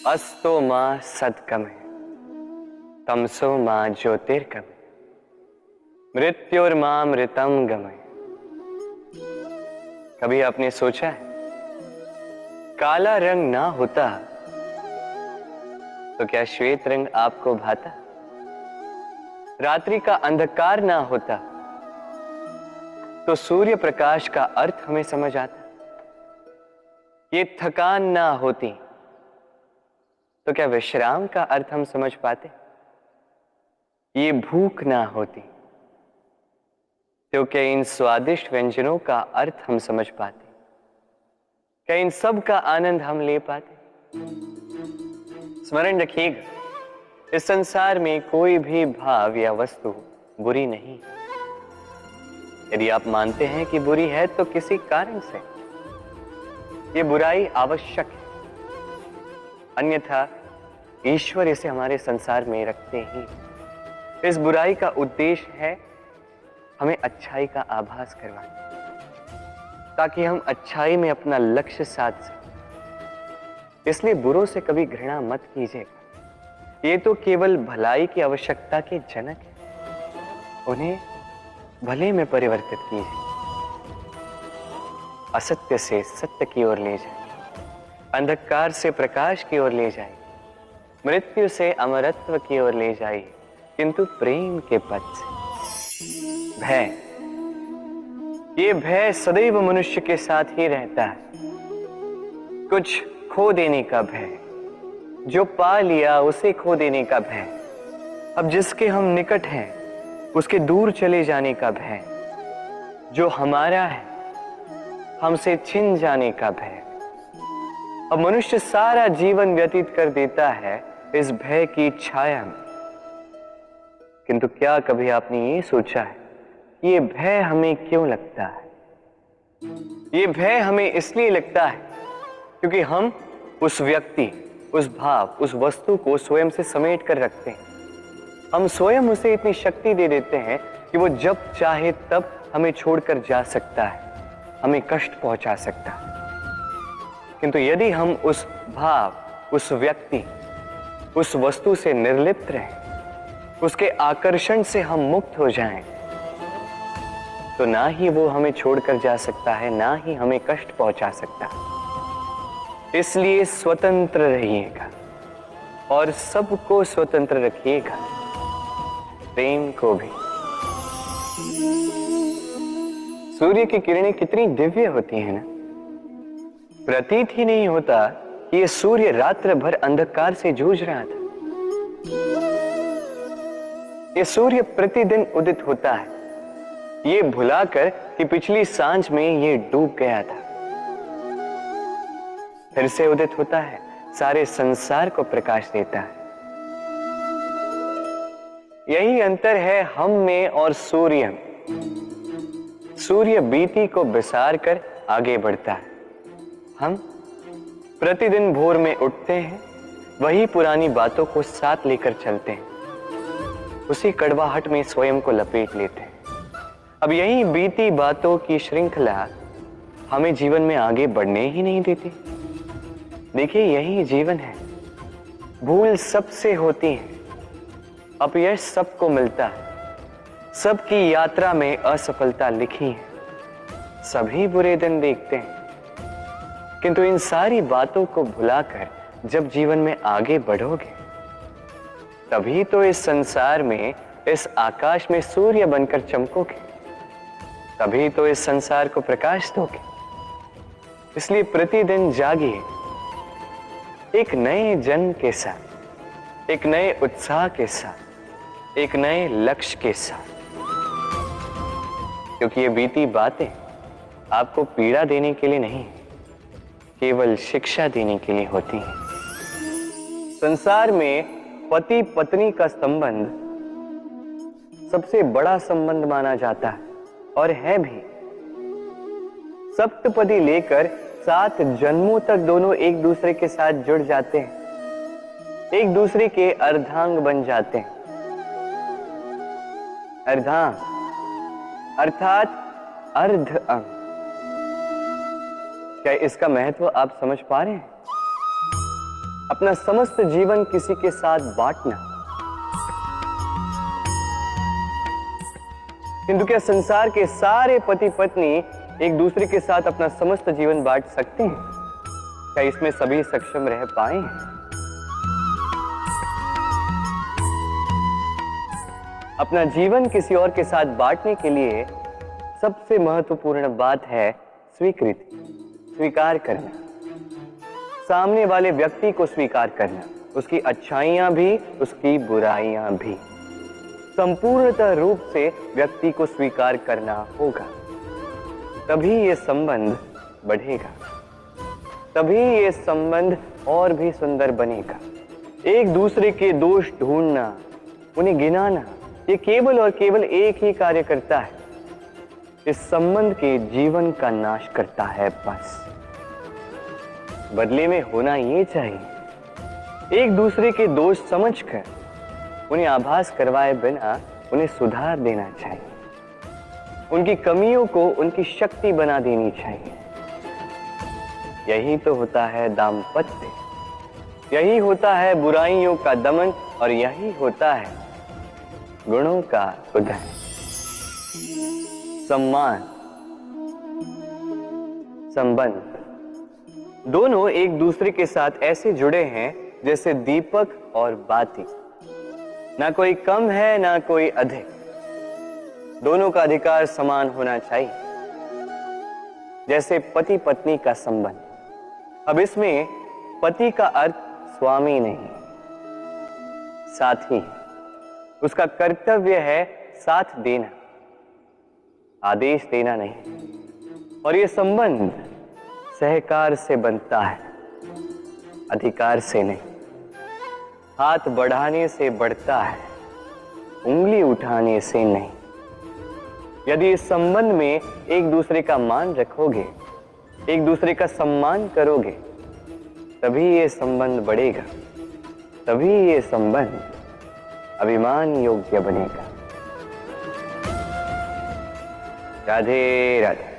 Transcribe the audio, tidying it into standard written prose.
अस्तो मां सद्गमय तमसो मां ज्योतिर्गमय मृत्योर्मामृतम गमय। कभी आपने सोचा है काला रंग ना होता तो क्या श्वेत रंग आपको भाता? रात्रि का अंधकार ना होता तो सूर्य प्रकाश का अर्थ हमें समझ आता? ये थकान ना होती तो क्या विश्राम का अर्थ हम समझ पाते? ये भूख ना होती तो क्या इन स्वादिष्ट व्यंजनों का अर्थ हम समझ पाते? क्या इन सब का आनंद हम ले पाते? स्मरण रखिएगा, इस संसार में कोई भी भाव या वस्तु बुरी नहीं। यदि आप मानते हैं कि बुरी है तो किसी कारण से ये बुराई आवश्यक है, अन्यथा ईश्वर इसे हमारे संसार में रखते ही। इस बुराई का उद्देश्य है हमें अच्छाई का आभास करवाना, ताकि हम अच्छाई में अपना लक्ष्य साध सकें। इसलिए बुरों से कभी घृणा मत कीजिएगा, ये तो केवल भलाई की आवश्यकता के जनक है। उन्हें भले में परिवर्तित कीजिए, असत्य से सत्य की ओर ले जाए, अंधकार से प्रकाश की ओर ले जाए, मृत्यु से अमरत्व की ओर ले जाए, किंतु प्रेम के पथ से। भय, ये भय सदैव मनुष्य के साथ ही रहता है। कुछ खो देने का भय, जो पा लिया उसे खो देने का भय, अब जिसके हम निकट हैं उसके दूर चले जाने का भय, जो हमारा है हमसे छिन जाने का भय। अब मनुष्य सारा जीवन व्यतीत कर देता है इस भय की छाया में। किंतु क्या कभी आपने ये सोचा है ये भय हमें क्यों लगता है? ये भय हमें इसलिए लगता है क्योंकि हम उस व्यक्ति, उस भाव, उस वस्तु को स्वयं से समेट कर रखते हैं। हम स्वयं उसे इतनी शक्ति दे देते हैं कि वो जब चाहे तब हमें छोड़कर जा सकता है, हमें कष्ट पहुंचा सकता है। किंतु यदि हम उस भाव, उस व्यक्ति, उस वस्तु से निर्लिप्त रहें, उसके आकर्षण से हम मुक्त हो जाएं, तो ना ही वो हमें छोड़कर जा सकता है, ना ही हमें कष्ट पहुंचा सकता है। इसलिए स्वतंत्र रहिएगा और सबको स्वतंत्र रखिएगा, प्रेम को भी। सूर्य की किरणें कितनी दिव्य होती हैं ना। प्रतीत ही नहीं होता कि ये सूर्य रात्र भर अंधकार से जूझ रहा था। ये सूर्य प्रतिदिन उदित होता है, ये भुलाकर कि पिछली सांझ में ये डूब गया था, फिर से उदित होता है, सारे संसार को प्रकाश देता है। यही अंतर है हम में और सूर्य में। सूर्य बीती को बिसार कर आगे बढ़ता है, हम प्रतिदिन भोर में उठते हैं, वही पुरानी बातों को साथ लेकर चलते हैं, उसी कड़वाहट में स्वयं को लपेट लेते हैं। अब यही बीती बातों की श्रृंखला हमें जीवन में आगे बढ़ने ही नहीं देती। देखिए, यही जीवन है। भूल सबसे होती है, अपयश सबको मिलता है, सबकी यात्रा में असफलता लिखी है, सभी बुरे दिन देखते हैं। किंतु इन सारी बातों को भुलाकर जब जीवन में आगे बढ़ोगे, तभी तो इस संसार में, इस आकाश में सूर्य बनकर चमकोगे, तभी तो इस संसार को प्रकाश दोगे। इसलिए प्रतिदिन जागिए, एक नए जन्म के साथ, एक नए उत्साह के साथ, एक नए लक्ष्य के साथ। क्योंकि ये बीती बातें आपको पीड़ा देने के लिए नहीं, केवल शिक्षा देने के लिए होती हैं। संसार में पति पत्नी का संबंध सबसे बड़ा संबंध माना जाता है, और है भी। सप्तपदी लेकर 7 जन्मों तक दोनों एक दूसरे के साथ जुड़ जाते हैं, एक दूसरे के अर्धांग बन जाते हैं। अर्धांग अर्थात अर्ध अंग। क्या इसका महत्व आप समझ पा रहे हैं? अपना समस्त जीवन किसी के साथ बांटना। किंतु क्या संसार के सारे पति पत्नी एक दूसरे के साथ अपना समस्त जीवन बांट सकते हैं? क्या इसमें सभी सक्षम रह पाए हैं? अपना जीवन किसी और के साथ बांटने के लिए सबसे महत्वपूर्ण बात है स्वीकृति, स्वीकार करना। सामने वाले व्यक्ति को स्वीकार करना, उसकी अच्छाइयां भी, उसकी बुराइयां भी। संपूर्णतः रूप से व्यक्ति को स्वीकार करना होगा, तभी ये संबंध बढ़ेगा, तभी ये संबंध और भी सुंदर बनेगा। एक दूसरे के दोष ढूंढना, उन्हें गिनाना, ये केवल और केवल एक ही कार्य करता है, इस संबंध के जीवन का नाश करता है। बस बदले में होना ये चाहिए, एक दूसरे के दोष समझकर उन्हें आभास करवाए बिना उन्हें सुधार देना चाहिए, उनकी कमियों को उनकी शक्ति बना देनी चाहिए। यही तो होता है दाम्पत्य, यही होता है बुराइयों का दमन, और यही होता है गुणों का उदय। सम्मान, संबंध दोनों एक दूसरे के साथ ऐसे जुड़े हैं जैसे दीपक और बाती। ना कोई कम है ना कोई अधिक, दोनों का अधिकार समान होना चाहिए, जैसे पति पत्नी का संबंध। अब इसमें पति का अर्थ स्वामी नहीं, साथी है। उसका कर्तव्य है साथ देना, आदेश देना नहीं। और यह संबंध सहकार से बनता है, अधिकार से नहीं। हाथ बढ़ाने से बढ़ता है, उंगली उठाने से नहीं। यदि इस संबंध में एक दूसरे का मान रखोगे, एक दूसरे का सम्मान करोगे, तभी ये संबंध बढ़ेगा, तभी ये संबंध अभिमान योग्य बनेगा। राधे राधे।